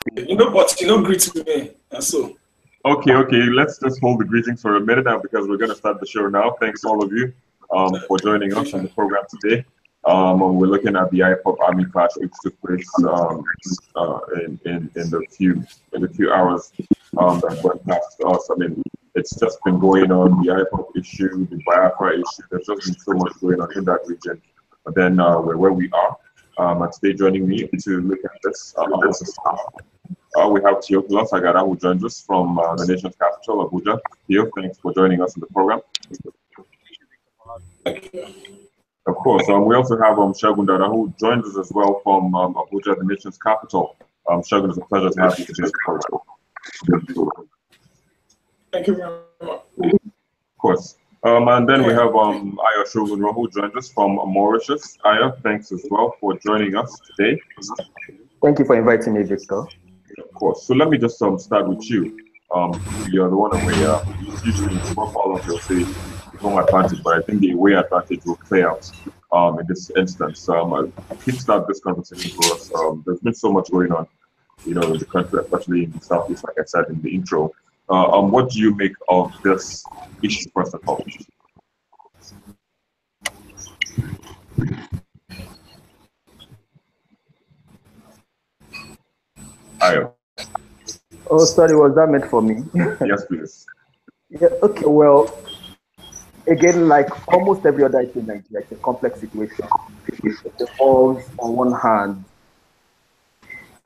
But greet me. So. Okay, let's just hold the greetings for a minute now because we're going to start the show now. Thanks all of you for joining us on the program today. We're looking at the IPOB Army clash which took place in the few hours that went past us. I mean, it's just been going on, the IPOB issue, the Biafra issue. There's just been so much going on in that region. But then we're where we are. And today joining me to look at this we have Theophilus Agada, who joins us from the nation's capital, Abuja. Theo, thanks for joining us in the program. Of course, we also have Segun Dada, who joins us as well from Abuja, the nation's capital. Segun, it's a pleasure to have you today. Thank you very much. Of course. And then we have Aya Shogun, who joins us from Mauritius. Aya, thanks as well for joining us today. Thank you for inviting me, Victor. Of course. So let me just start with you. You're the one where usually what follows you'll say home advantage, but I think the away advantage will play out in this instance. Kickstart this conversation for us. There's been so much going on, in the country, especially in the southeast, like I said in the intro. What do you make of this issue first of all? Ayo. Oh, sorry, was that meant for me? Yes, please. Yeah, okay, well, again, like almost every other issue in Nigeria, it's a complex situation. It involves, on one hand,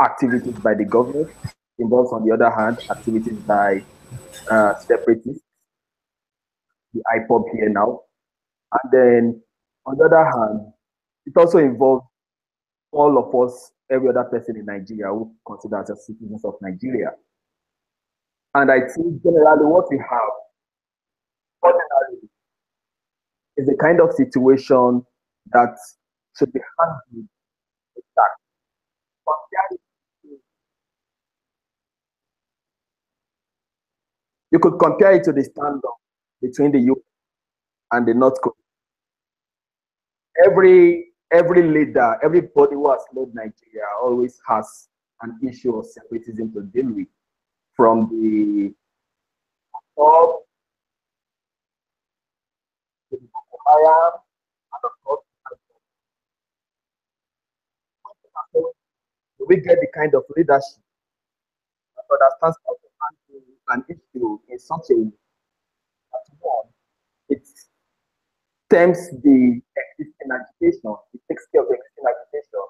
activities by the government, involves, on the other hand, activities by separatists, the IPOB here now. And then, on the other hand, it also involves all of us, every other person in Nigeria who consider ourselves citizens of Nigeria. And I think generally what we have ordinarily is a kind of situation that should be handled with tact. You could compare it to the standoff between the US and the North Korea. Every leader, everybody who has led Nigeria always has an issue of separatism to deal with, from the top to the Boko Haram, and of course, we get the kind of leadership that understands how to handle an issue in such a way that, one, it stems the existing agitation, it takes care of the existing agitation,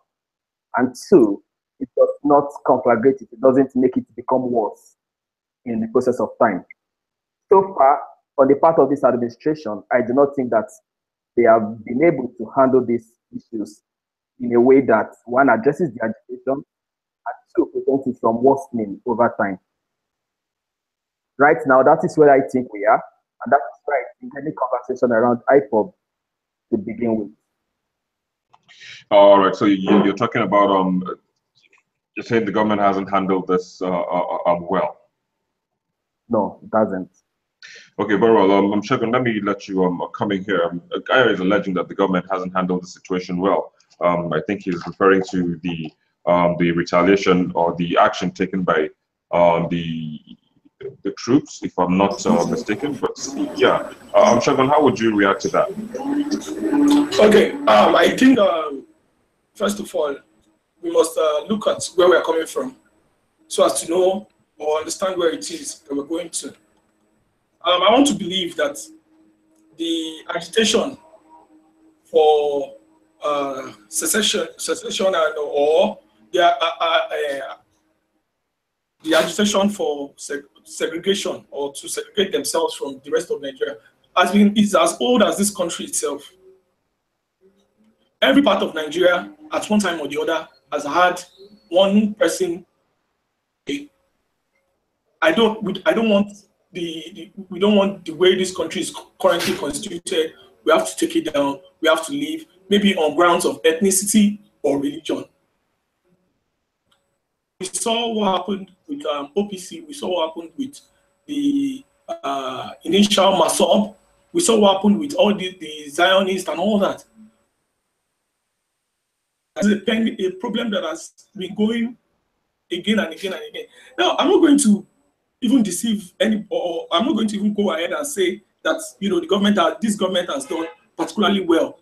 and two, it does not conflagrate it, it doesn't make it become worse in the process of time. So far, on the part of this administration, I do not think that they have been able to handle these issues in a way that, one, addresses the agitation, and two, prevents it from worsening over time. Right now, that is where I think we are, and that is right in any conversation around IPOB to begin with. All right, so you're talking about you're saying the government hasn't handled this well. No, it doesn't. Okay, very well. I'm Shegun, let me let you come in here. Guy is alleging that the government hasn't handled the situation well. I think he's referring to the retaliation or the action taken by the troops, if I'm not mistaken. But yeah, Shegun, how would you react to that? Okay, I think first of all, we must look at where we are coming from, so as to know or understand where it is that we're going to. I want to believe that the agitation for secession and or the agitation for segregation or to segregate themselves from the rest of Nigeria is as old as this country itself. Every part of Nigeria, at one time or the other, has had one person. I don't want we don't want the way this country is currently constituted. We have to take it down. We have to leave, maybe on grounds of ethnicity or religion. We saw what happened with OPC. We saw what happened with the initial Masob. We saw what happened with all the Zionists and all that. It's a problem that has been going again and again and again. Now, I'm not going to even deceive any, or I'm not going to even go ahead and say that, you know, this government has done particularly well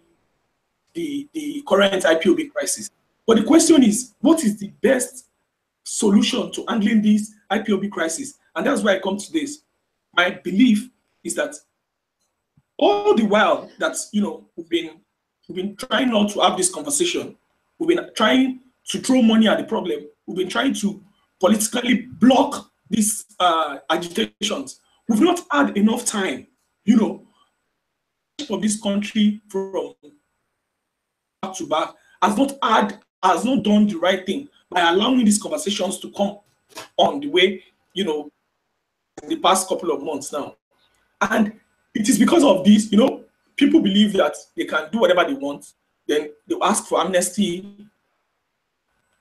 the current IPOB crisis. But the question is, what is the best solution to handling this IPOB crisis? And that's why I come to this. My belief is that all the while that, you know, we've been trying not to have this conversation, we've been trying to throw money at the problem, we've been trying to politically block these agitations. We've not had enough time, you know, for this country from back to back has not done the right thing by allowing these conversations to come on the way, you know, in the past couple of months now. And it is because of this, you know, people believe that they can do whatever they want, then they ask for amnesty.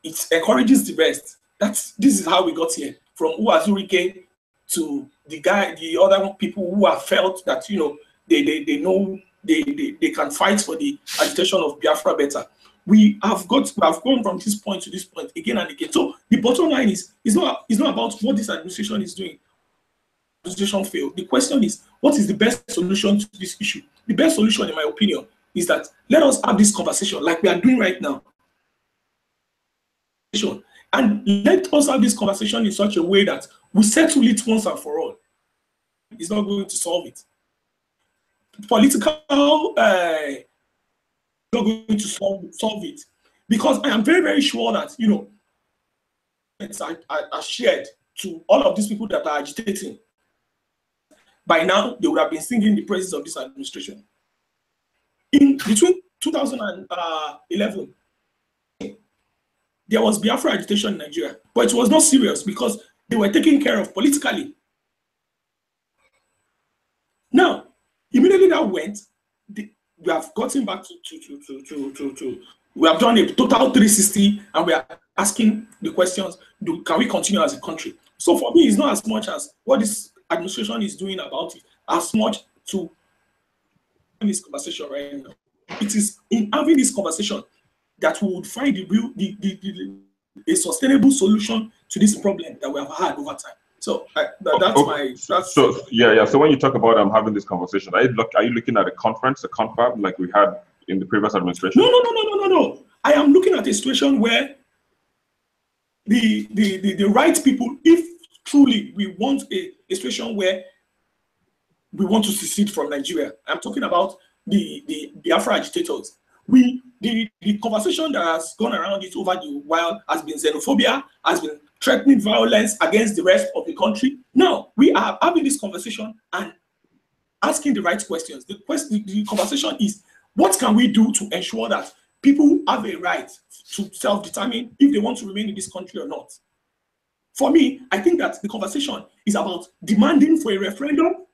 It encourages the rest. This is how we got here, from Uazurike to the other people who have felt that, you know, they know they can fight for the agitation of Biafra better. We have gone from this point to this point again and again. So the bottom line is not about what this administration is doing. Administration failed. The question is, what is the best solution to this issue? The best solution, in my opinion, is that let us have this conversation like we are doing right now. And let us have this conversation in such a way that we settle it once and for all. It's not going to solve it. Political not going to solve it, because I am very, very sure that, you know, it's are shared to all of these people that are agitating. By now, they would have been singing the praises of this administration. Between 2011, there was Biafra agitation in Nigeria, but it was not serious because they were taken care of politically. Now, immediately that went, we have gotten back to we have done a total 360, and we are asking the questions: can we continue as a country? So for me, it's not as much as what this administration is doing about it, as much to this conversation right now. It is in having this conversation that we would find a sustainable solution to this problem that we have had over time. So yeah. So when you talk about having this conversation, are you looking at a conference, a confab like we had in the previous administration? No. I am looking at a situation where the right people, if truly we want a situation where we want to secede from Nigeria, I'm talking about the Biafra agitators. The conversation that has gone around it over the while has been xenophobia, has been threatening violence against the rest of the country. Now we are having this conversation and asking the right questions. The conversation is, what can we do to ensure that people have a right to self-determine if they want to remain in this country or not? For me, I think that the conversation is about demanding for a referendum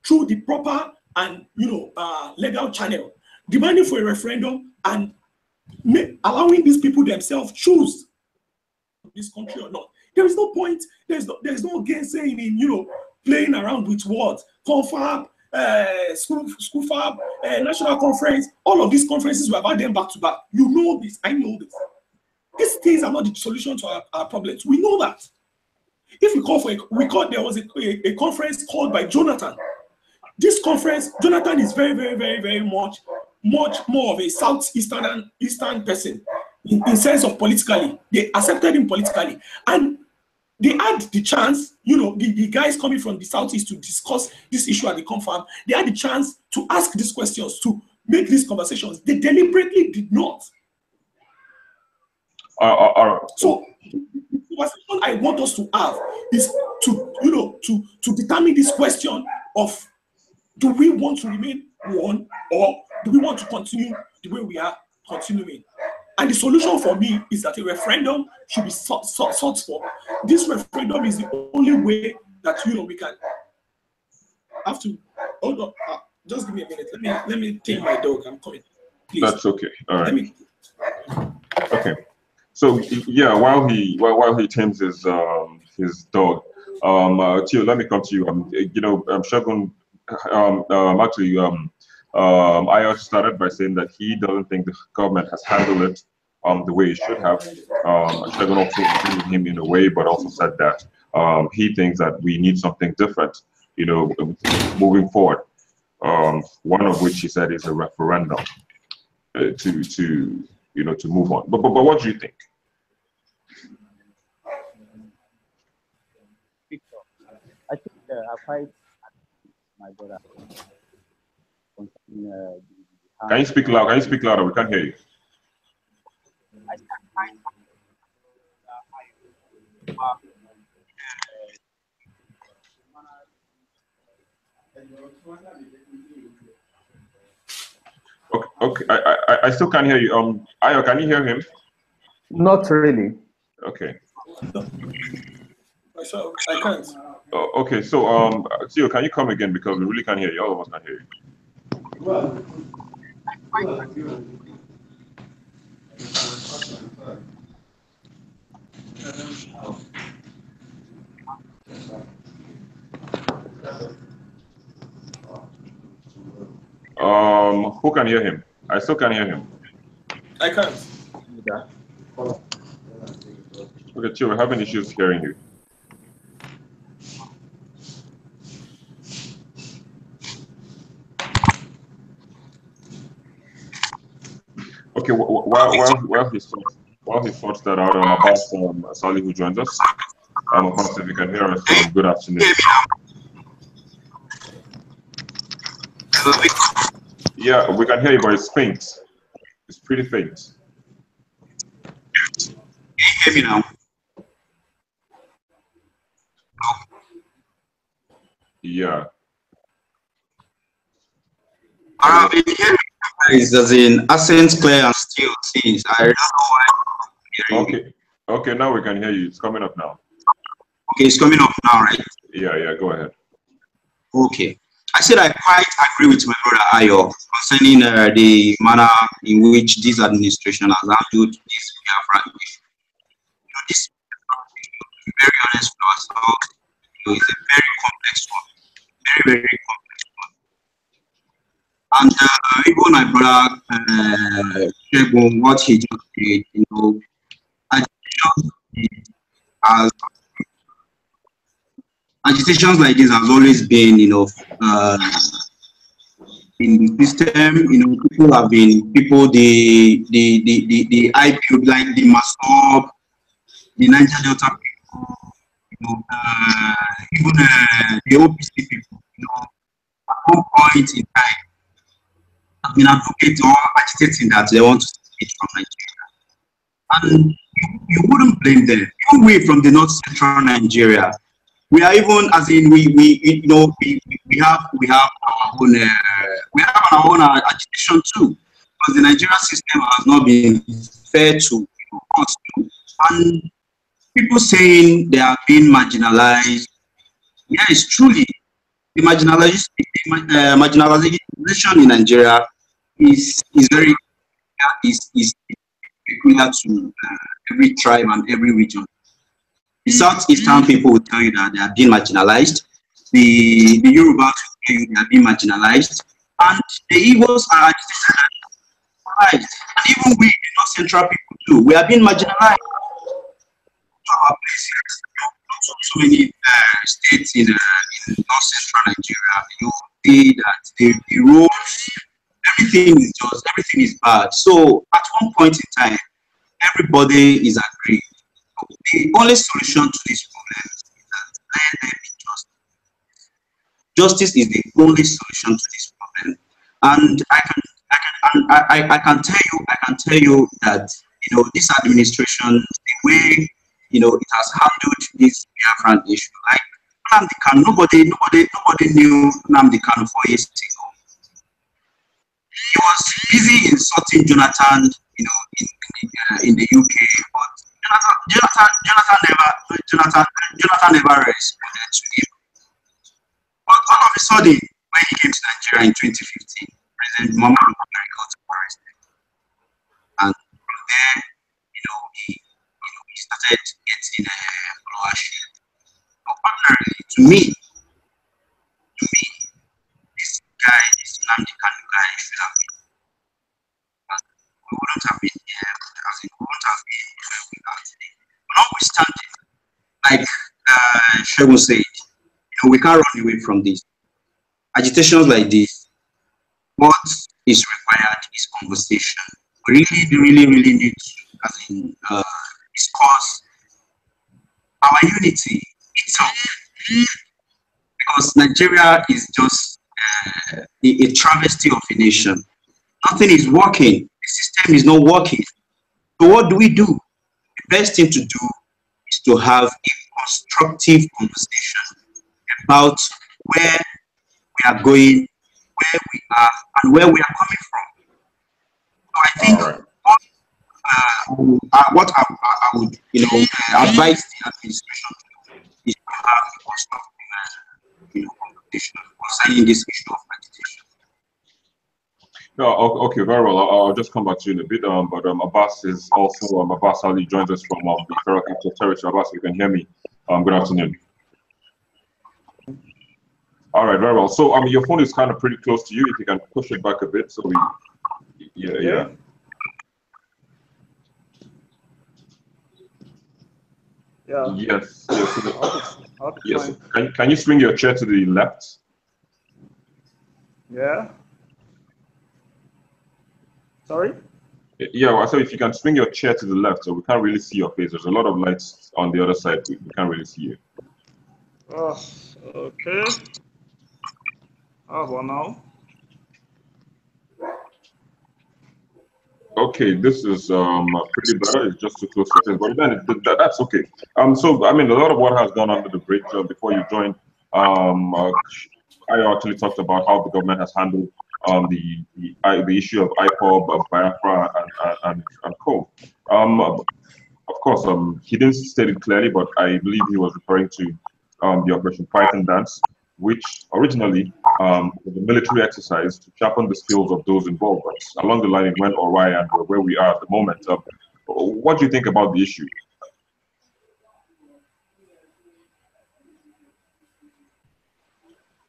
through the proper and, you know, legal channel. Demanding for a referendum and allowing these people themselves choose this country or not. There is no point. There's no gainsaying in, you know, playing around with words. Confab, school fab, national conference. All of these conferences, we have had them back to back. You know this. I know this. These things are not the solution to our problems. We know that. If there was a conference called by Jonathan. This conference, Jonathan is very, very, very, very much more of a southeastern and eastern person in sense of politically. They accepted him politically, and they had the chance, you know, the guys coming from the southeast to discuss this issue at the confab. They had the chance to ask these questions, to make these conversations. They deliberately did not. So the conversation I want us to have is to, you know, to determine this question of, do we want to remain one, or do we want to continue the way we are continuing? And the solution for me is that a referendum should be sought for. This referendum is the only way that, you know, we can have to. Hold on, just give me a minute. Let me take my dog. I'm coming. Please. That's okay. All right. Okay. So yeah, while he tames his dog, Tio, let me come to you. You know, Shogun. Ayush started by saying that he doesn't think the government has handled it the way it should have. Shegun also agreed with him in a way, but also said that he thinks that we need something different, you know, moving forward. One of which he said is a referendum to you know, to move on. But what do you think? I think I quite my brother. Can you speak loud? Can you speak louder? We can't hear you. Okay. I still can't hear you. Ayo, can you hear him? Not really. Okay. Myself, I can't. Oh, okay. So Theo, can you come again, because we really can't hear you. All of us can't hear you. Who can hear him? I still can't hear him. I can't. Okay, Theo, we're having issues hearing you. Okay, while he sorts that out, about Sally, who joins us, Abbas, if you can hear us, good afternoon. Yeah, we can hear you, but it's faint. It's pretty faint. Can you hear me now? Yeah. Been hearing is as in accent clear and still since. I don't know why I'm hearing you. Okay, now we can hear you. It's coming up now. Okay, it's coming up now, right? Yeah, go ahead. Okay. I said I quite agree with my brother Ayo concerning the manner in which this administration has handled this Biafra issue. You know, this, to be very honest with ourselves, you know, it's a very complex one. Very, very complex one. And even my brother Shegun, what he just did, you know, agitations like this has always been, you know, in the system, you know, the IPOB, like the Masop, the Niger Delta people, you know, even the OPC people, you know, at one point in time, have been advocating or agitating that they want to switch from Nigeria. And you wouldn't blame them. Even we from the North Central Nigeria, we are even, as in we you know, we have our own agitation too, because the Nigerian system has not been fair to us too. And people saying they are being marginalized, yeah, it's truly the marginalization in Nigeria is very is peculiar to every tribe and every region. The Southeastern people will tell you that they are being marginalized. The Yorubas will tell you they are being marginalized. And the Igbos are marginalized. And even we, the North Central people too, we are being marginalized. Our places, so many states in North Central Nigeria, you see that the roads, everything is bad. So at one point in time, everybody is agreed. The only solution to this problem is that let there be justice. Justice is the only solution to this problem, and I can tell you that, you know, this administration, the way, you know, it has handled this Biafran issue, like Nnamdi Kanu, nobody knew Nnamdi Kanu 4 years ago. He was busy insulting Jonathan, you know, in the UK, but Jonathan never responded to him. But all of a sudden, when he came to Nigeria in 2015, President Muhammadu Buhari got arrested, and from there, you know, he started getting followership. But ordinarily, to me, this Nnamdi Kanu guy should have been. We wouldn't have been here, as in, we like Shegun said, we can't run away from this. Agitations like this, what is required is conversation. We really need to, as in, discuss our unity itself, because Nigeria is just a travesty of a nation. Nothing is working. The system is not working. So what do? The best thing to do is to have a constructive conversation about where we are going, where we are, and where we are coming from. So I think what I would, advise the administration is to have a constructive, conversation concerning this issue of agitation. No, okay, very well. I'll just come back to you in a bit. But Abbas is also Abbas Ali joins us from the Federal Capital Territory. Abbas, you can hear me. Good afternoon. All right, very well. So your phone is kind of pretty close to you. If you can push it back a bit, so we, yeah. Yes. Yes. Can you swing your chair to the left? Yeah. Sorry? Yeah, well, so if you can swing your chair to the left, so we can't really see your face. There's a lot of lights on the other side. We can't really see you. Oh, okay. How about now? Okay, this is pretty better. It's just too close to your face, but then that's okay. So I mean, a lot of what has gone under the bridge before you joined. I actually talked about how the government has handled the issue of IPOB, of Biafra, and co. Of course, he didn't state it clearly, but I believe he was referring to the Operation Fight and Dance, which originally was a military exercise to sharpen the skills of those involved. But along the line, it went awry, and we're where we are at the moment. What do you think about the issue?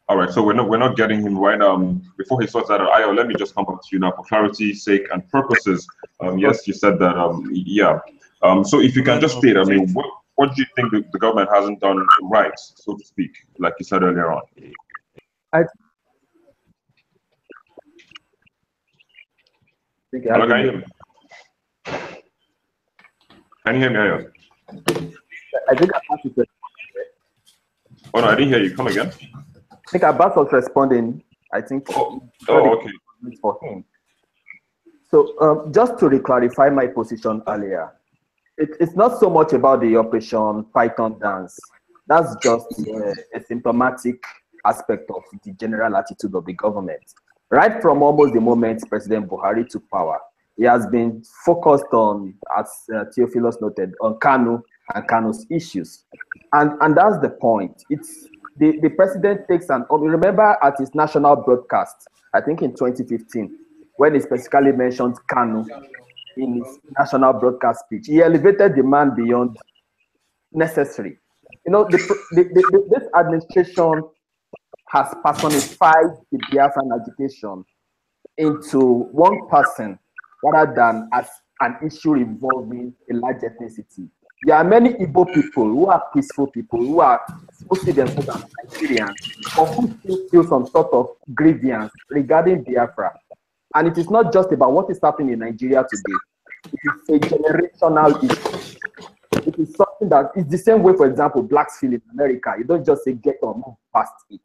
All right, so we're not getting him right. Before he sorts that out, Ayo, let me just come back to you now for clarity's sake and purposes. Yes, you said that. Yeah. So if you can just state, I mean, what do you think the government hasn't done right, so to speak, like you said earlier on? Hello, can you hear me? Can you hear me, Ayo? I think Abbas is responding. Oh no, I didn't hear you. Come again. I think Abbas was responding. I think. Okay. For him. So just to clarify my position earlier, it's not so much about the Operation Python Dance. That's just a symptomatic aspect of the general attitude of the government. Right from almost the moment President Buhari took power, he has been focused on, as Theophilus noted, on Kanu and Kanu's issues. And that's the point. It's the president takes remember at his national broadcast, I think in 2015, when he specifically mentioned Kanu in his national broadcast speech, he elevated the man beyond necessary. This administration has personified the Biafran agitation into one person rather than as an issue involving a large ethnicity. There are many Igbo people who are peaceful people, who see themselves as Nigerians, or who still feel some sort of grievance regarding Biafra. And it is not just about what is happening in Nigeria today. It is a generational issue. It is something that is the same way, for example, blacks feel in America. You don't just say get or move past it.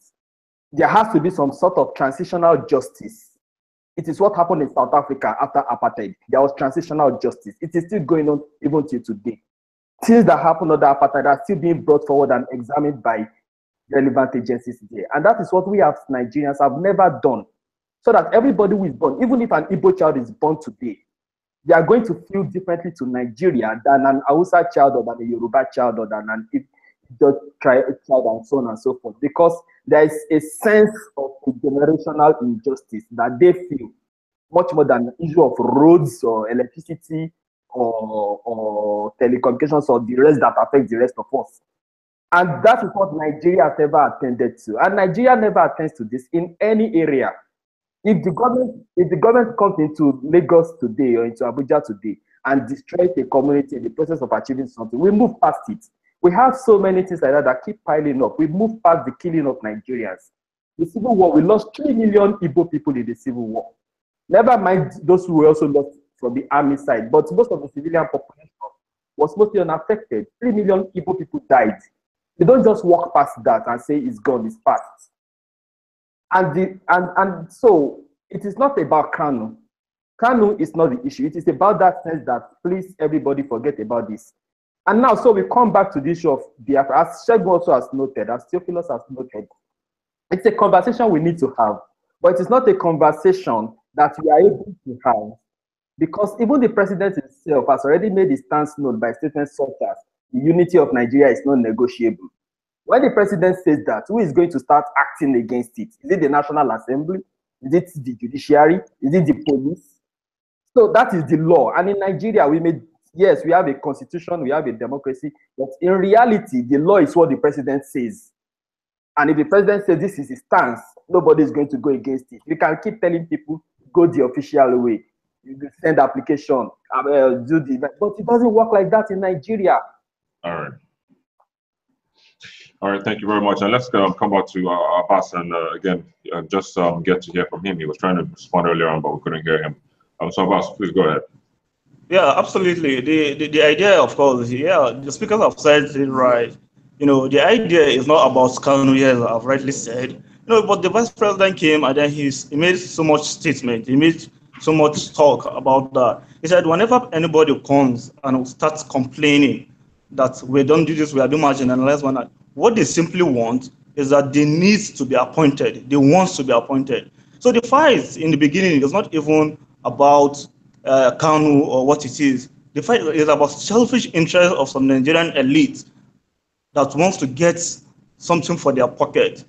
There has to be some sort of transitional justice. It is what happened in South Africa after apartheid. There was transitional justice. It is still going on even till today. Things that happened under apartheid are still being brought forward and examined by relevant agencies there. And that is what we as Nigerians have never done. So that everybody who is born, even if an Igbo child is born today, they are going to feel differently to Nigeria than an Hausa child or than a Yoruba child or than an Igbo child and so on and so forth. Because there is a sense of generational injustice that they feel much more than the issue of roads or electricity or telecommunications or the rest that affects the rest of us. And that is what Nigeria has never attended to. And Nigeria never attends to this in any area. If the government comes into Lagos today or into Abuja today and destroys a community in the process of achieving something, we move past it. We have so many things like that that keep piling up. We move past the killing of Nigerians. The Civil War, we lost 3 million Igbo people in the Civil War. Never mind those who were also lost from the army side, but most of the civilian population was mostly unaffected. 3 million Igbo people died. You don't just walk past that and say it's gone, it's past. And so it is not about Kanu. Kanu is not the issue. It is about that sense that please everybody forget about this. And now, so we come back to the issue of Biafra, as Shegun also has noted, as Theophilus has noted. It's a conversation we need to have, but it is not a conversation that we are able to have, because even the president himself has already made his stance known by statements such as the unity of Nigeria is not negotiable. When the president says that, who is going to start acting against it? Is it the National Assembly? Is it the judiciary? Is it the police? So that is the law. And in Nigeria, yes, we have a constitution, we have a democracy, but in reality, the law is what the president says. And if the president says this is his stance, nobody is going to go against it. We can keep telling people, go the official way. You send application, do the, but it doesn't work like that in Nigeria. All right. All right, thank you very much. And let's come back to Abbas and again, just get to hear from him. He was trying to respond earlier on, but we couldn't hear him. So Abbas, please go ahead. Yeah, absolutely. The idea, of course, yeah, the speakers have said it right. You know, the idea is not about Kanu, as I've rightly said. You know, but the vice president came and then he made so much statement. He made so much talk about that. He said whenever anybody comes and starts complaining that we don't do this, we are doing marginalized, what they simply want is that they need to be appointed. They want to be appointed. So the fight in the beginning is not even about Kanu or what it is. The fight is about selfish interest of some Nigerian elite that wants to get something for their pocket.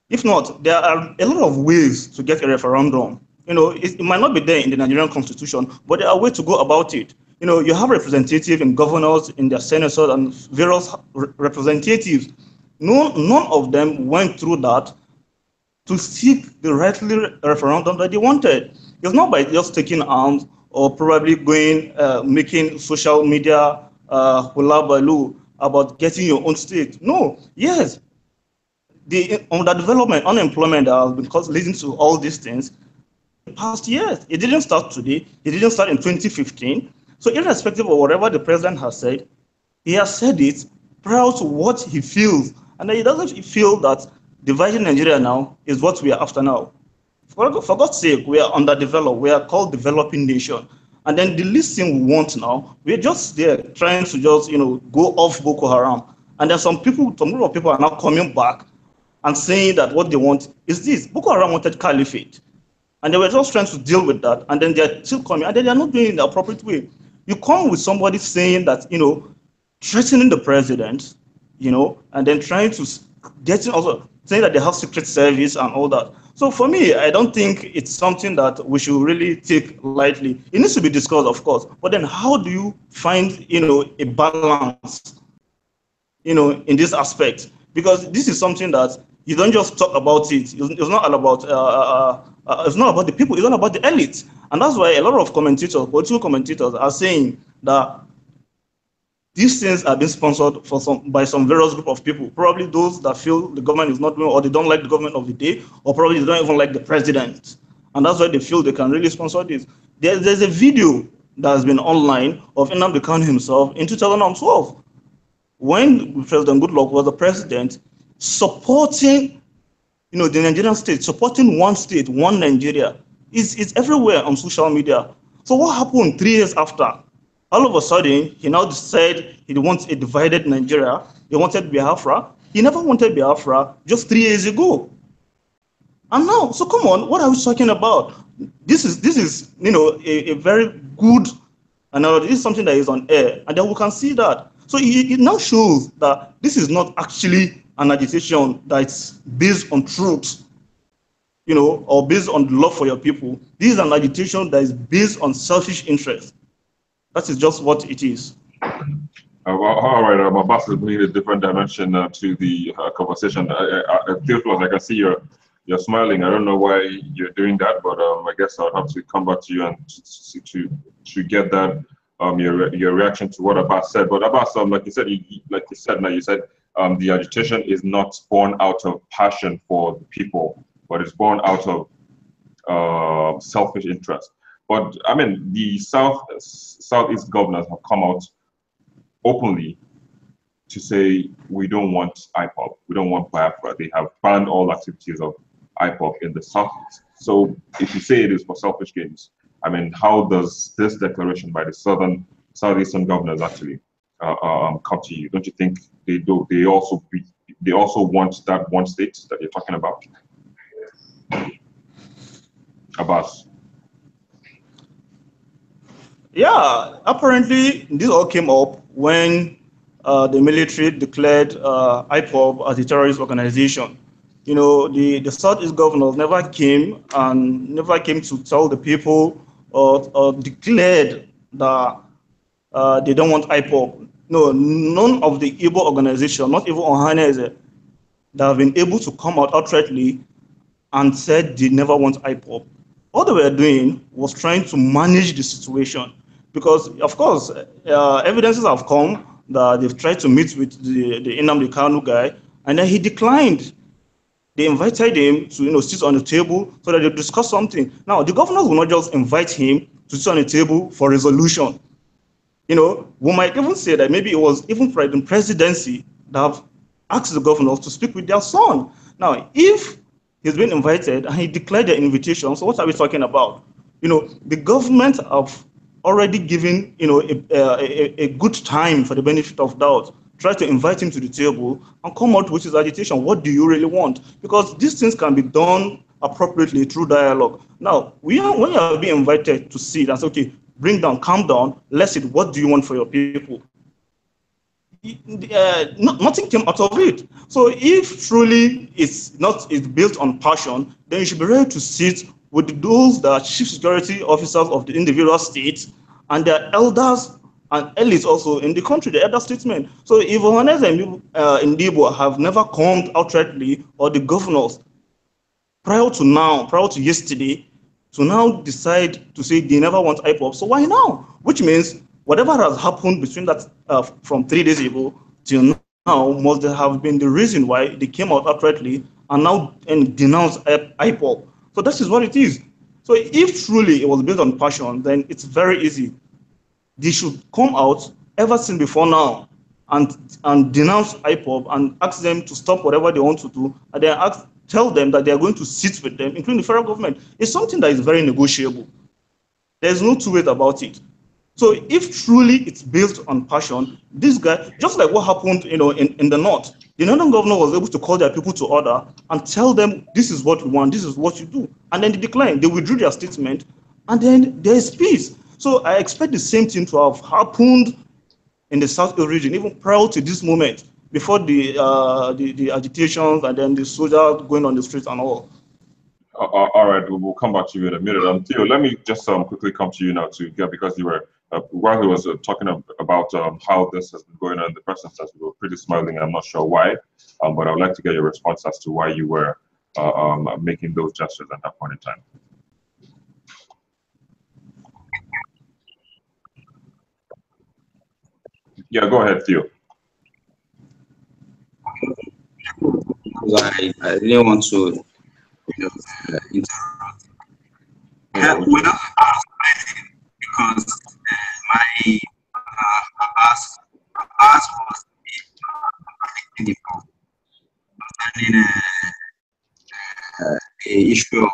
If not, there are a lot of ways to get a referendum. You know, it might not be there in the Nigerian constitution, but there are ways to go about it. You know, you have representatives and governors in their senators and various representatives. None of them went through that to seek the rightly referendum that they wanted. It's not by just taking arms or probably going, making social media hula baloo about getting your own state. No, yes, the underdevelopment, unemployment that has been leading to all these things in past years. It didn't start today. It didn't start in 2015. So irrespective of whatever the president has said, he has said it prior to what he feels. And he doesn't feel that dividing Nigeria now is what we are after now. For God's sake, we are underdeveloped. We are called developing nation. And then the least thing we want now, we're just there trying to just, you know, go off Boko Haram. And then some group of people are now coming back and saying that what they want is this. Boko Haram wanted caliphate. And they were just trying to deal with that. And then they're still coming. And then they're not doing it in the appropriate way. You come with somebody saying that, you know, threatening the president, you know, and then trying to get also saying that they have secret service and all that. So for me, I don't think it's something that we should really take lightly. It needs to be discussed, of course. But then how do you find, you know, a balance, you know, in this aspect? Because this is something that you don't just talk about it. It's not all about, it's not about the people. It's not about the elite. And that's why a lot of commentators, political commentators, are saying that these things are being sponsored by some various group of people. Probably those that feel the government is not doing, or they don't like the government of the day, or probably they don't even like the president. And that's why they feel they can really sponsor this. There's a video that has been online of Nnamdi Kanu himself in 2012, when President Goodluck was the president, supporting, you know, the Nigerian state, supporting one state, one Nigeria. It's everywhere on social media. So what happened 3 years after? All of a sudden, he now decided he wants a divided Nigeria. He wanted Biafra. He never wanted Biafra just 3 years ago. And now, so come on, what are we talking about? This is you know, a very good analogy. This is something that is on air, and then we can see that. So it now shows that this is not actually an agitation that's based on truth, you know, or based on love for your people. This is an agitation that is based on selfish interest. That is just what it is. All right, Abbas is bringing a different dimension to the conversation. Theophilus, I can see you're smiling. I don't know why you're doing that, but I guess I'll have to come back to you and to get that your reaction to what Abbas said. But Abbas, like you said, the agitation is not born out of passion for the people, but it's born out of selfish interest. But I mean, the Southeast governors have come out openly to say we don't want IPOB, we don't want Biafra. They have banned all activities of IPOB in the Southeast. So if you say it is for selfish gains, I mean, how does this declaration by the Southeastern governors actually come to you? Don't you think they do? They also want that one state that you're talking about? Abbas. Yeah, apparently this all came up when the military declared IPOB as a terrorist organization. You know, the Southeast governors never came to tell the people or declared that they don't want IPOB. No, none of the Igbo organization, not even Ohaneze, that have been able to come out outrightly and said they never want IPOB. All they were doing was trying to manage the situation, because of course evidences have come that they've tried to meet with the Nnamdi Kanu guy, and then he declined. They invited him to sit on the table so that they discuss something. Now the governors will not just invite him to sit on the table for resolution. We might even say that maybe it was even the presidency that have asked the governors to speak with their son. Now, if he's been invited and he declared the invitation, so what are we talking about? The government have already given a good time for the benefit of doubt. Try to invite him to the table and come out with his agitation. What do you really want? Because these things can be done appropriately through dialogue. Now, when you are being invited to sit and say, okay, calm down, let's see, what do you want for your people? Nothing came out of it. So if truly it's built on passion, then you should be ready to sit with those that are chief security officers of the individual states and their elders and elites also in the country, the elder statesmen. So if Ohaneze and Ndibo have never come outrightly, or the governors prior to yesterday, to now decide to say they never want IPOB, so why now? Which means whatever has happened between that from 3 days ago till now must have been the reason why they came out outrightly and denounced IPOB. So this is what it is. So if truly it was based on passion, then it's very easy. They should come out ever since before now and denounce IPOB and ask them to stop whatever they want to do, and then tell them that they are going to sit with them, including the federal government. It's something that is very negotiable. There's no two ways about it. So if truly it's built on passion, this guy, just like what happened in the north, the northern governor was able to call their people to order and tell them, this is what we want, this is what you do. And then they declined, they withdrew their statement, and then there is peace. So I expect the same thing to have happened in the South region, even prior to this moment, before the agitations and then the soldiers going on the streets and all. All right, we'll come back to you in a minute. Theo, let me just quickly come to you now because you were while he was talking about how this has been going on in the person says you were pretty smiling. I'm not sure why, but I would like to get your response as to why you were making those gestures at that point in time. Yeah, go ahead, Theo. I didn't want to interrupt. When I was because my Abbas was concerning the issue of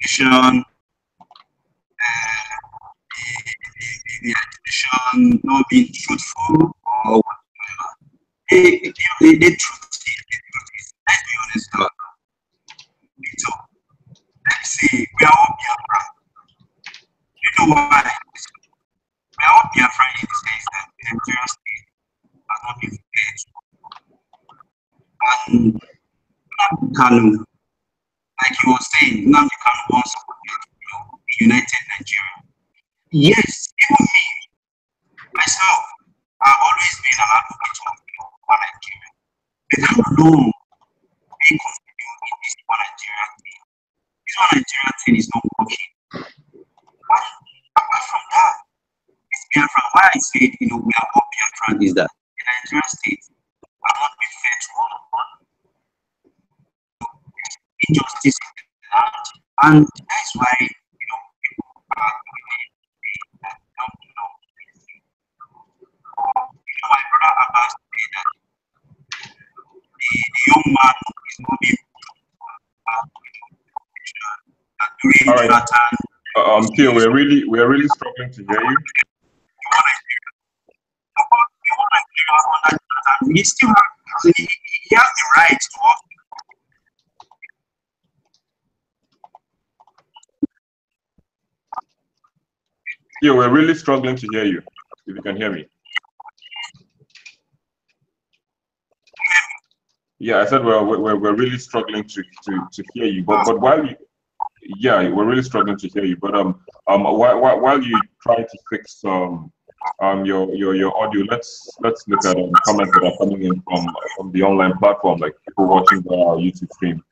education, the education not being truthful or whatever. The truth is, let's be honest about it. So, let's say we are all Biafra. You know why? We are all Biafra in the sense that the Nigerian state has not been prepared. And Nnamdi Kanu, like he was saying, Nnamdi Kanu wants to united Nigeria. Yes, even me, myself, I've always been an advocate of one Nigeria. But how long we continue in this one Nigeria thing? This one Nigeria thing is not working. But apart from that, said, we are all Biafran, is that the Nigerian state will not be fair to all of us. Injustice in the land, and that's why people are my brother Abbas said that the young man is not being during All right. Jonathan. Theo, we're really struggling to hear you. He still has, he has the right to work. Theo, we're really struggling to hear you. If you can hear me. Yeah, I said we're really struggling to hear you. But while you, yeah, we're really struggling to hear you. But while you try to fix your audio, let's look at comments that are coming in from the online platform, like people watching our YouTube stream.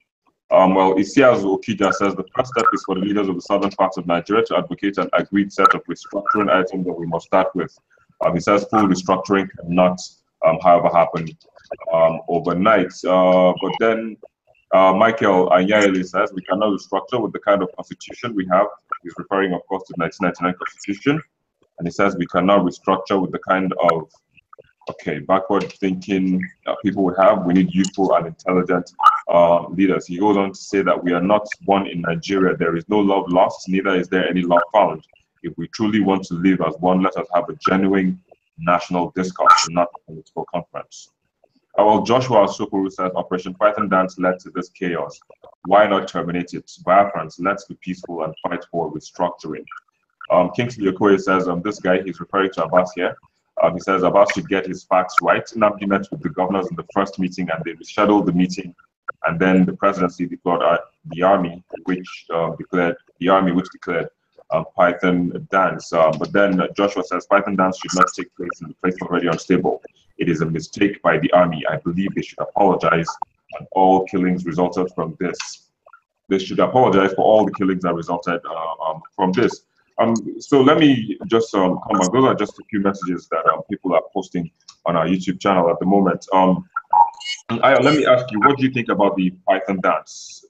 Well, Isiaz Okija says the first step is for the leaders of the southern parts of Nigeria to advocate an agreed set of restructuring items that we must start with. He says full restructuring cannot, however, happen overnight. But then Michael Anyayeli says we cannot restructure with the kind of constitution we have. He's referring, of course, to the 1999 constitution. And he says we cannot restructure with the kind of backward thinking people we have. We need youthful and intelligent leaders. He goes on to say that we are not one in Nigeria. There is no love lost, neither is there any love found. If we truly want to live as one, let us have a genuine national discourse, not a political conference. Well, Joshua Sokuru says Operation Python Dance led to this chaos. Why not terminate it? Biafrans, let's be peaceful and fight for restructuring. Kingsley Okoye says this guy, he's referring to Abbas here. He says Abbas should get his facts right. Nnamdi met with the governors in the first meeting and they rescheduled the meeting. And then the presidency declared the army, which declared Python dance. But then Joshua says Python dance should not take place in the place already unstable. It is a mistake by the army. I believe they should apologize, and all killings resulted from this. They should apologize for all the killings that resulted from this. So let me just come back. Those are just a few messages that people are posting on our YouTube channel at the moment. Let me ask you, what do you think about the Python dance?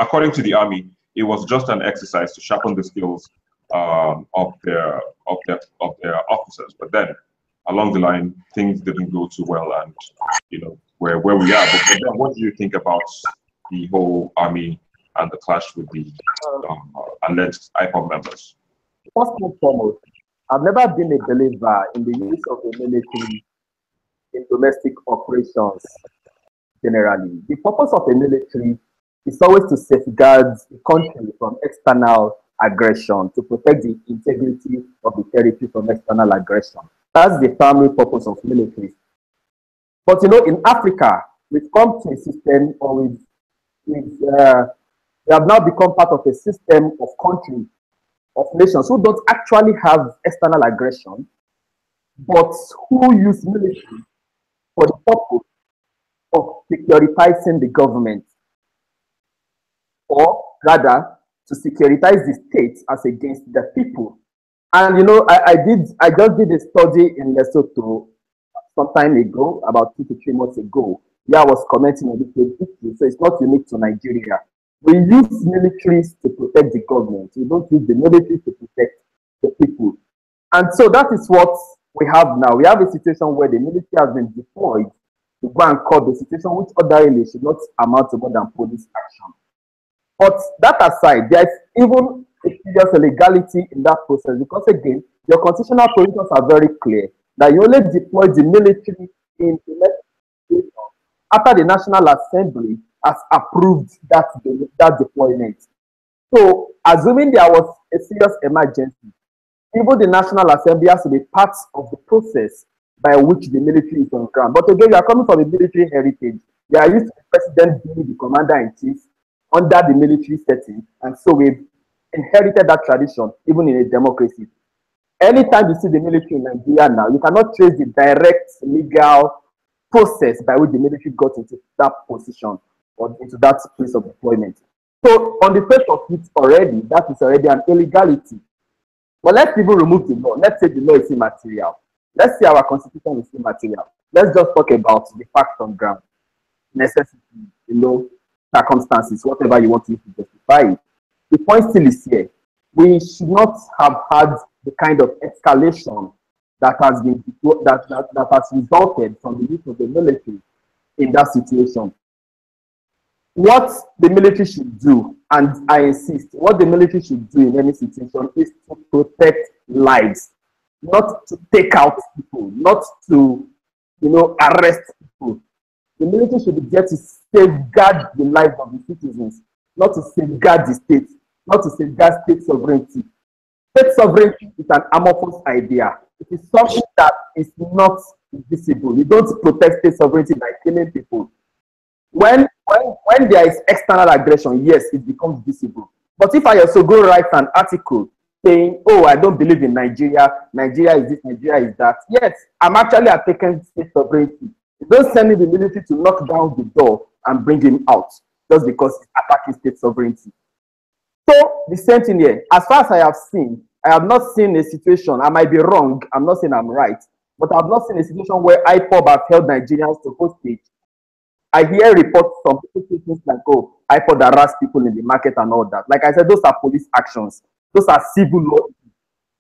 According to the army, it was just an exercise to sharpen the skills of their officers. But then, along the line, things didn't go too well, and where we are. But then, what do you think about the whole army and the clash with the alleged IPOB members? First and foremost, I've never been a believer in the use of the military in domestic operations generally. The purpose of the military is always to safeguard the country from external aggression, to protect the integrity of the territory from external aggression. That's the primary purpose of military. But in Africa, we've come to a system, or we have now become part of a system of countries, of nations who don't actually have external aggression, but who use military for the purpose of securitizing the government, or rather to securitize the state as against the people. And I just did a study in Lesotho some time ago, about 2 to 3 months ago. I was commenting on this issue, so it's not unique to Nigeria. We use militaries to protect the government. We don't use the military to protect the people. And so that is what we have now. We have a situation where the military has been deployed to go and curb the situation, which ordinarily should not amount to more than police action. But that aside, there is even a serious illegality in that process, because again, your constitutional provisions are very clear that you only deploy the military in the after the National Assembly has approved that deployment. So, assuming there was a serious emergency, even the National Assembly has to be part of the process by which the military is on ground. But again, you are coming from a military heritage. You are used to the president being the commander-in-chief under the military setting, and so we've inherited that tradition, even in a democracy. Anytime you see the military in Nigeria now, you cannot trace the direct legal process by which the military got into that position or into that place of deployment. So on the face of it that is already an illegality. But let's even remove the law. Let's say the law is immaterial. Let's see our constitution is immaterial. Let's just talk about the facts on ground, necessity, circumstances, whatever you want to use to justify it. The point still is here. We should not have had the kind of escalation that has been that has resulted from the use of the military in that situation. What the military should do, and I insist, what the military should do in any situation is to protect lives, not to take out people, not to, arrest people. The military should be there to safeguard the lives of the citizens, not to safeguard the state, not to safeguard state sovereignty. State sovereignty is an amorphous idea. It is something that is not visible. You don't protect state sovereignty by killing people. When there is external aggression, yes, it becomes visible. But if I also go write an article saying, oh, I don't believe in Nigeria, Nigeria is this, Nigeria is that, yes, I'm actually attacking state sovereignty. You don't send me the military to knock down the door and bring him out just because he's attacking state sovereignty. So the same thing here. As far as I have seen, I have not seen a situation, I might be wrong, I'm not saying I'm right, but I have not seen a situation where IPOB have held Nigerians to hostage. I hear reports from people say things like, oh, IPOB harass people in the market and all that. Like I said, those are police actions. Those are civil law.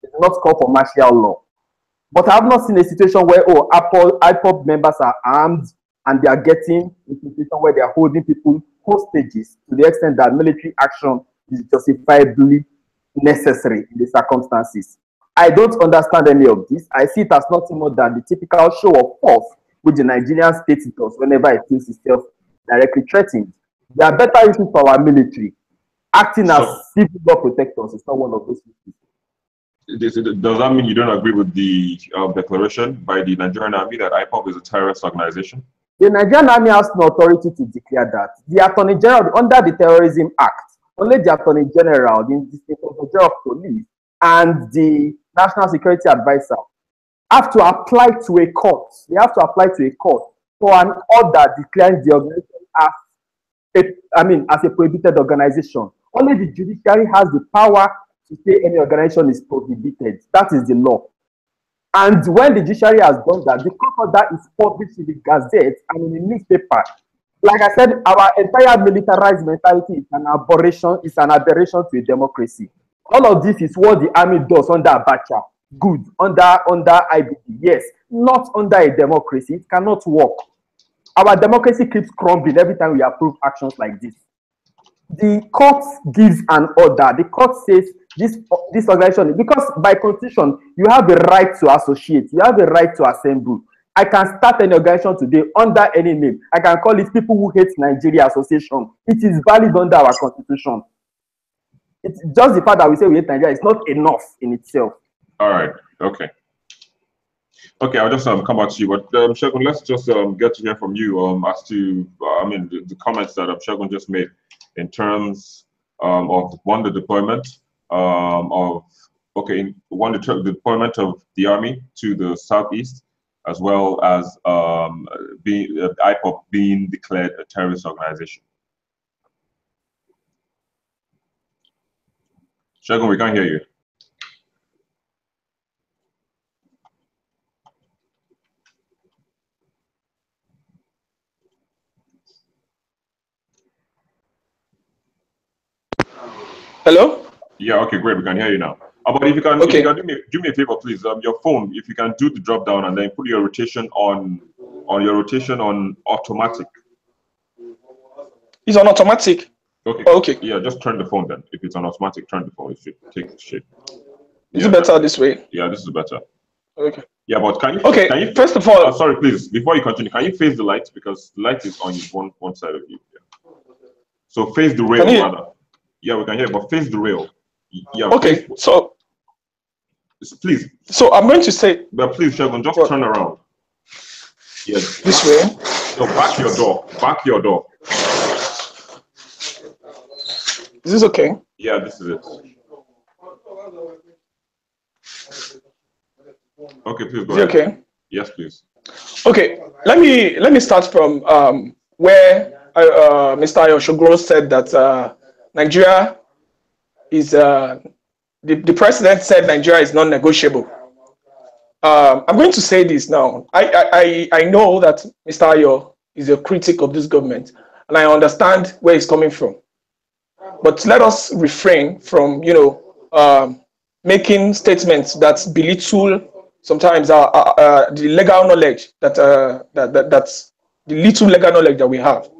It's not called for martial law. But I have not seen a situation where, oh, IPOB members are armed and they are getting a situation where they are holding people hostages to the extent that military action is justifiably necessary in the circumstances. I don't understand any of this. I see it as nothing more than the typical show of force which the Nigerian state does whenever it feels itself directly threatened. There are better issues for our military. Acting as civil law protectors is not one of those issues. Does that mean you don't agree with the declaration by the Nigerian Army that IPOB is a terrorist organization? The Nigerian Army has no authority to declare that. The Attorney General, under the Terrorism Act, only the Attorney General, the Inspector General of Police, and the National Security Advisor have to apply to a court. They have to apply to a court for an order declaring the organization as a prohibited organization. Only the judiciary has the power to say any organization is prohibited. That is the law. And when the judiciary has done that, the court order is published in the Gazette and in the newspaper. Like I said, our entire militarized mentality is an aberration to a democracy. All of this is what the army does under Abacha. Good. Under IBD, yes. Not under a democracy. It cannot work. Our democracy keeps crumbling every time we approve actions like this. The court gives an order. The court says this organization, because by constitution, you have a right to associate. You have a right to assemble. I can start an organization today under any name. I can call it People Who Hate Nigeria Association. It is valid under our constitution. It's just the fact that we say we hate Nigeria is not enough in itself. All right. Okay. Okay, I'll just come back to you. But Shegun, let's just get to hear from you as to the comments that Shegun just made in terms of the deployment the deployment of the army to the southeast, as well as IPOB being declared a terrorist organization. Shegun, we can't hear you. Hello? Yeah, okay, great. We can hear you now. But if you can, do me a favor, please. Your phone, if you can do the drop down and then put your rotation on automatic. It's on automatic. Okay. Oh, okay. Yeah, just turn the phone then. If it's on automatic, turn the phone. It should take the shape. Is it better this way? Yeah, this is better. Okay. Yeah, but can you? Okay. Can you, first of all, sorry, please. Before you continue, can you face the light, because the light is on one side of you. Yeah. So face the rail, rather. Yeah, we can hear, but face the rail. Yeah. Okay. So. Please. So I'm going to say. But please, Shegun, just turn around. Yeah. This way. No, back your door. Back your door. Is this okay? Yeah, this is it. Okay, please go ahead. Okay? Yes, please. Okay, let me start from where Mr. Ayoshogoro said that Nigeria is the president said Nigeria is non-negotiable. I'm going to say this now. I know that Mr. Ayo is a critic of this government, and I understand where he's coming from. But let us refrain from, making statements that belittle sometimes the legal knowledge that's the little legal knowledge that we have.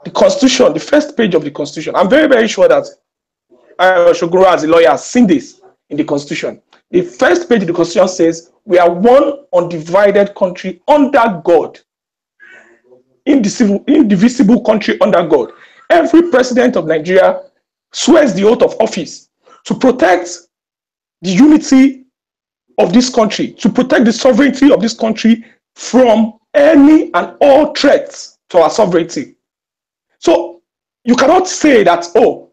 The Constitution, the first page of the Constitution. I'm very, very sure that Shogoro, as a lawyer, has seen this in the Constitution. The first page of the Constitution says, we are one undivided country under God. Indivisible country under God. Every president of Nigeria swears the oath of office to protect the unity of this country, to protect the sovereignty of this country from any and all threats to our sovereignty. So you cannot say that, oh,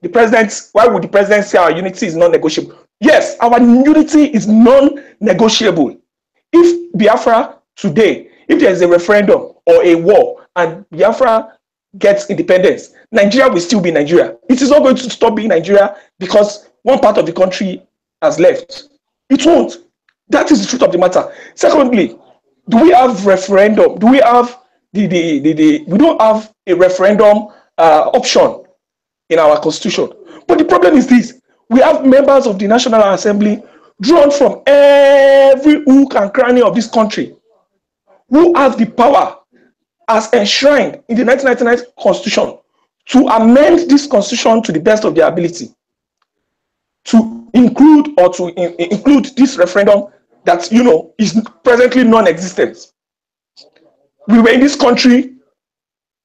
why would the president say our unity is non-negotiable? Yes, our unity is non-negotiable. If Biafra today, if there is a referendum or a war and Biafra gets independence, Nigeria will still be Nigeria. It is not going to stop being Nigeria because one part of the country has left. It won't. That is the truth of the matter. Secondly, do we have referendum? Do we have we don't have a referendum option in our constitution. But the problem is this: we have members of the National Assembly drawn from every hook and cranny of this country who have the power, as enshrined in the 1999 Constitution, to amend this Constitution to the best of their ability, to include this referendum that is presently non-existent. We were in this country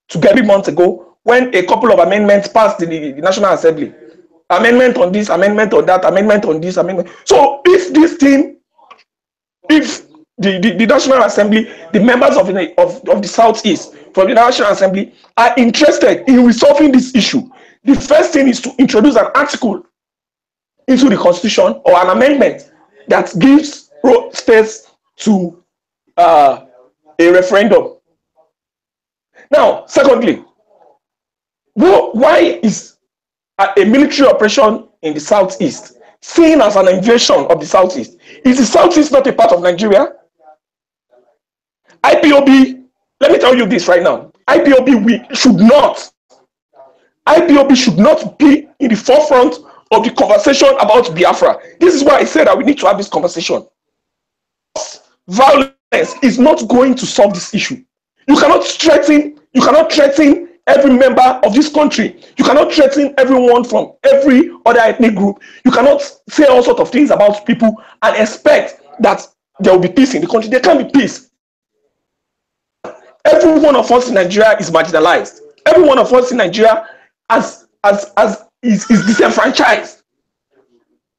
together months ago when a couple of amendments passed in the National Assembly. Amendment on this, amendment on that, amendment on this, amendment. So if the National Assembly, the members of the Southeast from the National Assembly are interested in resolving this issue, the first thing is to introduce an article into the Constitution or an amendment that gives states to a referendum. Now, secondly, why is a military operation in the Southeast seen as an invasion of the Southeast? Is the Southeast not a part of Nigeria? IPOB, let me tell you this right now. IPOB should not be in the forefront of the conversation about Biafra. This is why I said that we need to have this conversation. Violence is not going to solve this issue. You cannot threaten every member of this country. You cannot threaten everyone from every other ethnic group. You cannot say all sorts of things about people and expect that there will be peace in the country. There can't be peace. Every one of us in Nigeria is marginalized. Every one of us in Nigeria is disenfranchised.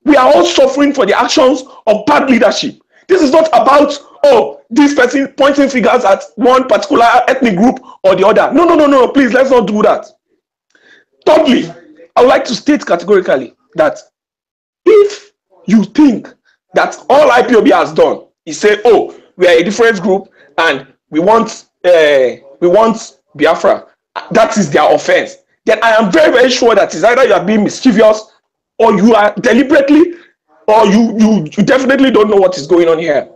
We are all suffering for the actions of bad leadership. This is not about, oh, this person pointing fingers at one particular ethnic group or the other. No, please, let's not do that. Thirdly, I would like to state categorically that if you think that all IPOB has done is say, oh, we are a different group and we want Biafra, that is their offense, then I am very, very sure that it's either you are being mischievous or you are deliberately, or you definitely don't know what is going on here.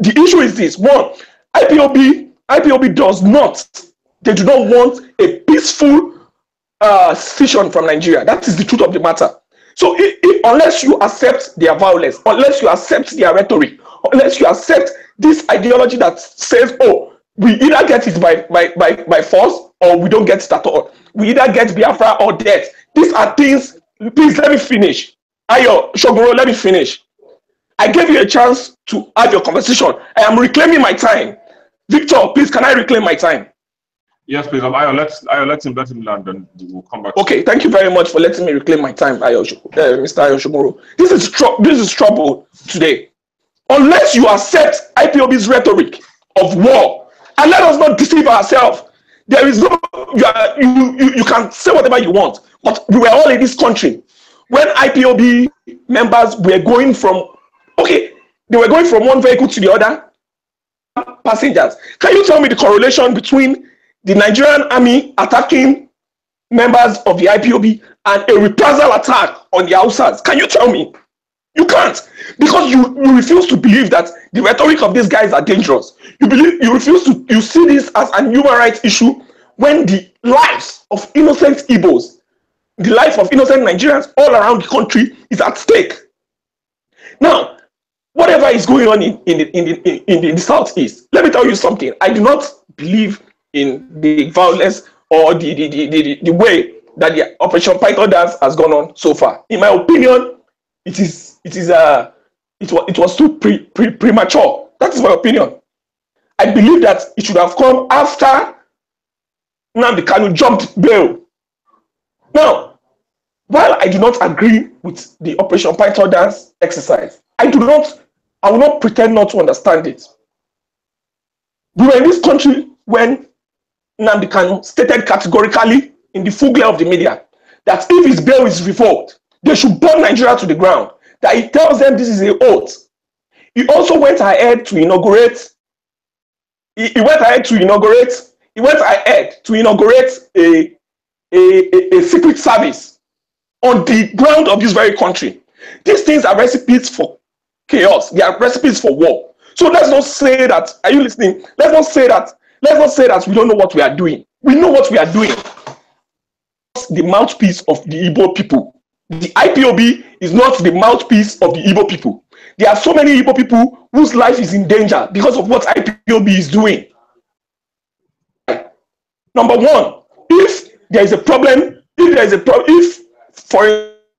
The issue is this: one, IPOB does not, they do not want a peaceful secession from Nigeria. That is the truth of the matter. So unless you accept their violence, unless you accept their rhetoric, unless you accept this ideology that says, oh, we either get it by force or we don't get it at all. We either get Biafra or death. These are things. Please let me finish. Ayo, Shogoro, let me finish. I gave you a chance to have your conversation. I am reclaiming my time. Victor, please, can I reclaim my time? Yes, please. Ayo, let him land, and we'll come back. Okay, thank you very much for letting me reclaim my time, Mr. Ayo Shogoro. This is trouble today. Unless you accept IPOB's rhetoric of war, and let us not deceive ourselves. There is no, you can say whatever you want, but we were all in this country when IPOB members were going from, they were going from one vehicle to the other, passengers. Can you tell me the correlation between the Nigerian army attacking members of the IPOB and a reprisal attack on the Hausas? Can you tell me? You can't, because you refuse to believe that the rhetoric of these guys are dangerous. You see this as a human rights issue when the lives of innocent Igbos, the life of innocent Nigerians all around the country is at stake. Now, whatever is going on in the Southeast, let me tell you something. I do not believe in the violence or the way that the Operation Python dance has gone on so far. In my opinion, it was too premature. That is my opinion. I believe that it should have come after Nnamdi Kanu jumped bail. Now, while I do not agree with the Operation Python dance exercise, I will not pretend not to understand it. We were in this country when Nnamdi Kanu stated categorically in the full glare of the media that if his bail is revoked, they should burn Nigeria to the ground. That he tells them this is an oath. He also went ahead to inaugurate. He went ahead to inaugurate a secret service on the ground of this very country. These things are recipes for chaos. They are recipes for war. So let's not say that. Are you listening? Let's not say that we don't know what we are doing. We know what we are doing. The mouthpiece of the Igbo people. The IPOB is not the mouthpiece of the Igbo people. There are so many Igbo people whose life is in danger because of what IPOB is doing. Number one, if there is a problem, if for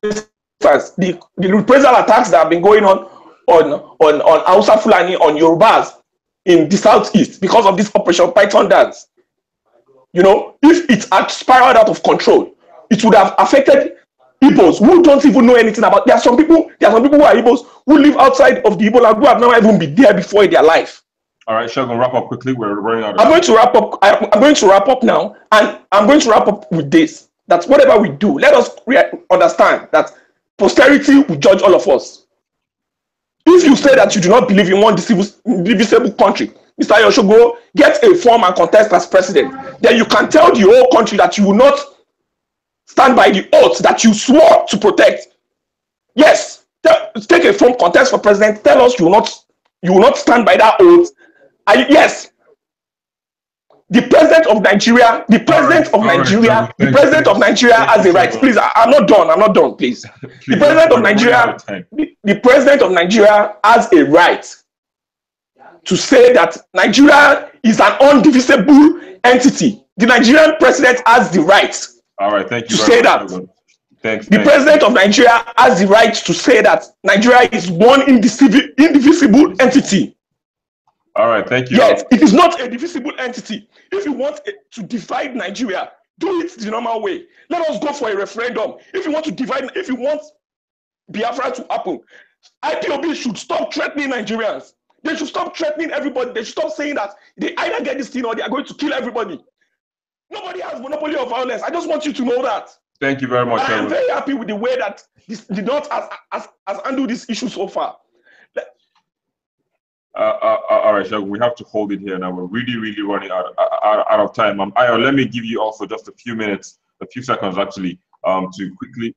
instance the reprisal attacks that have been going on Hausa Fulani, on Yorubas in the Southeast because of this Operation Python dance, if it had spiraled out of control, it would have affected Igbos who don't even know anything about. There are some people who are Igbos who live outside of the Igbo land who have never even been there before in their life. All right, Shogun, wrap up quickly. We're running out of time. I'm going to wrap up now, and I'm going to wrap up with this. That whatever we do, let us understand that posterity will judge all of us. If you say that you do not believe in one indivisible country, Mr. Yoshogo, get a form and contest as president. Then you can tell the whole country that you will not stand by the oath that you swore to protect. Yes, take a form, contest for president. Tell us you will not stand by that oath. Yes, the president of Nigeria, the president of Nigeria has a right. Please, I'm not done. Please, the president of Nigeria, the president of Nigeria has a right to say that Nigeria is an undivisible entity. The Nigerian president has the right. All right, thank you. To say that. Thanks. The president of Nigeria has the right to say that Nigeria is one indivisible entity. All right, thank you. Yes, it is not a divisible entity. If you want to divide Nigeria, do it the normal way. Let us go for a referendum. If you want to divide, if you want Biafra to happen, IPOB should stop threatening Nigerians. They should stop threatening everybody. They should stop saying that they either get this thing or they are going to kill everybody. Nobody has monopoly of violence. I just want you to know that. Thank you very much. I am very happy with the way that the North has handled this issue so far. All right, Shag, we have to hold it here now. We're really running out of time. Ayo, let me give you also just a few seconds actually, to quickly.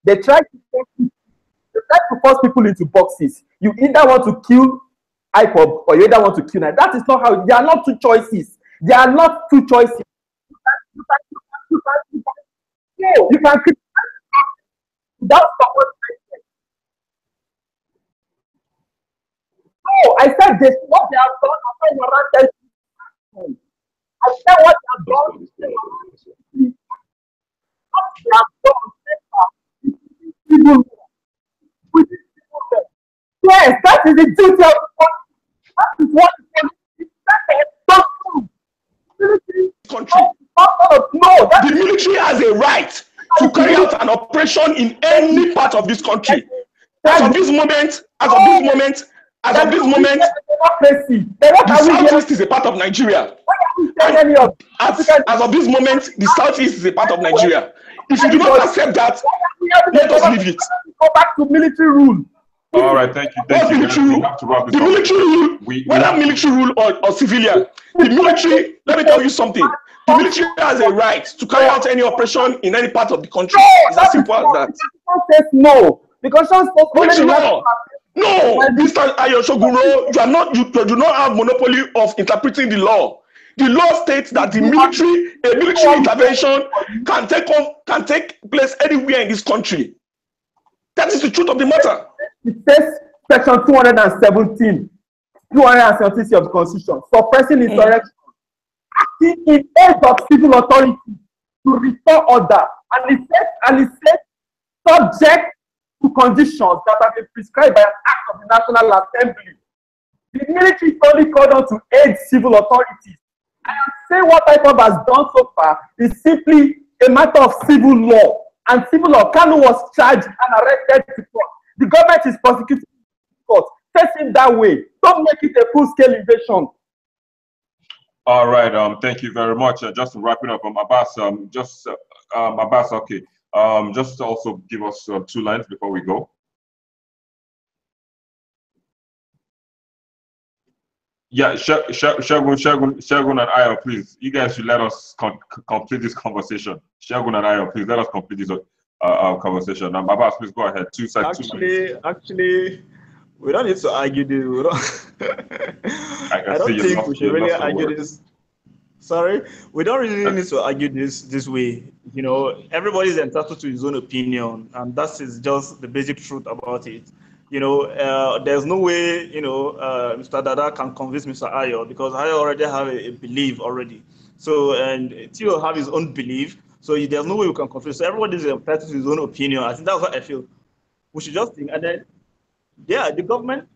They try to force people into boxes. You either want to kill IPOB or you either want to kill Nigeria. That is not how. There are not two choices. There are not two choices. You can criticize without support. No, I said this. What they have done, I said what they have done. What they have done. Yes, that is the duty of the country. That is what country. No, the military has a right to carry out an operation in any part of this country. As of this moment, the Southeast is a part of Nigeria. As of this moment, the Southeast is a part of Nigeria. If you do not accept that, let us leave it. Go back to military rule. All right, thank you. Military rule, whether military rule or civilian, the military, let me tell you something. The military has a right to carry out any operation in any part of the country. It's as simple as that. The Constitution says no. The Constitution says only Which the law? No, Mr. Ayoshoguro, you do not have monopoly of interpreting the law. The law states that the military, a military intervention can take place anywhere in this country. That is the truth of the matter. It says section 217 of the Constitution, suppressing insurrection, acting in aid of civil authority to restore order, and it says subject to conditions that have been prescribed by an act of the National Assembly. The military is only called on to aid civil authorities. I am saying what IPOB has done so far is simply a matter of civil law. And civil law, Kanu was charged and arrested to court. The government is prosecuting court. Test it that way. Don't make it a full-scale invasion. All right. Thank you very much. Just wrapping up, Abbas. Abbas. Okay. Just also give us 2 lines before we go. Yeah, Shagun and Ayo, please. You guys should let us complete this conversation. Shagun and Ayo, please let us complete this conversation. Abbas, please go ahead. 2 seconds. Actually, we don't need to argue this. I don't think we should really argue this. Sorry, we don't really need to argue this way. You know, everybody is entitled to his own opinion, and that is just the basic truth about it. You know, there's no way, you know, Mr. Dada can convince Mr. Ayo, because Ayo already have a belief already. So, and Tio have his own belief. So there's no way we can convince. So everybody is entitled to his own opinion. I think that's what I feel. We should just think, and then, yeah, the government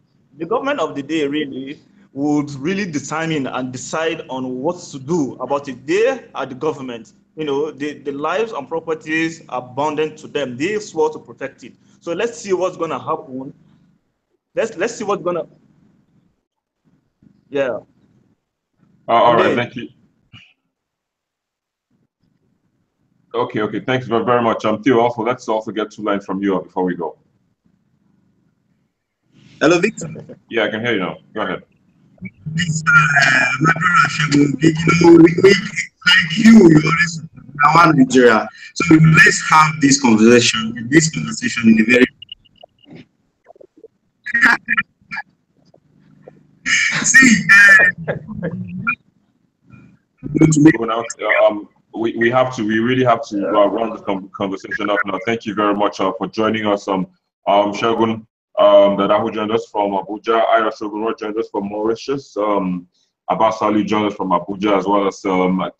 of the day really would really determine and decide on what to do about it. They are the government. You know, the lives and properties are bounded to them. They swore to protect it. So let's see what's gonna happen. Let's see what's gonna. Yeah. All right. Thank you. Okay. Thanks very much. Theo, also let's also get 2 lines from you before we go. Hello, Victor. Yeah, I can hear you now. Go ahead. My brother Shagun, like you always around Nigeria. So let's have this conversation in a very see. We really have to run this conversation up now. Thank you very much for joining us. Shagun, Dada who joined us from Abuja, Ira Shogun joined us from Mauritius, Abbas Ali joined us from Abuja, as well as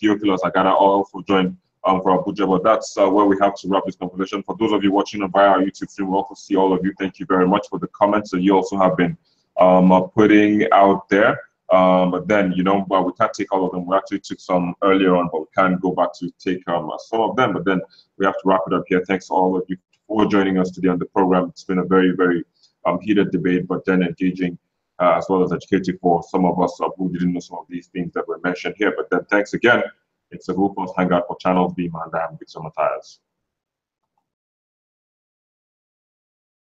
Theophilus Agada also joined from Abuja. But that's where we have to wrap this conversation. For those of you watching via our YouTube stream, we also see all of you. Thank you very much for the comments that you also have been putting out there. But then, you know, we can't take all of them. We actually took some earlier on, but we can't go back to take some of them. But then we have to wrap it up here. Thanks to all of you for joining us today on the program. It's been a very, very heated debate, but then engaging as well as educative for some of us who didn't know some of these things that were mentioned here. But then thanks again. It's a group of Hangout for Channels Beam, and I'm Victor Matthias.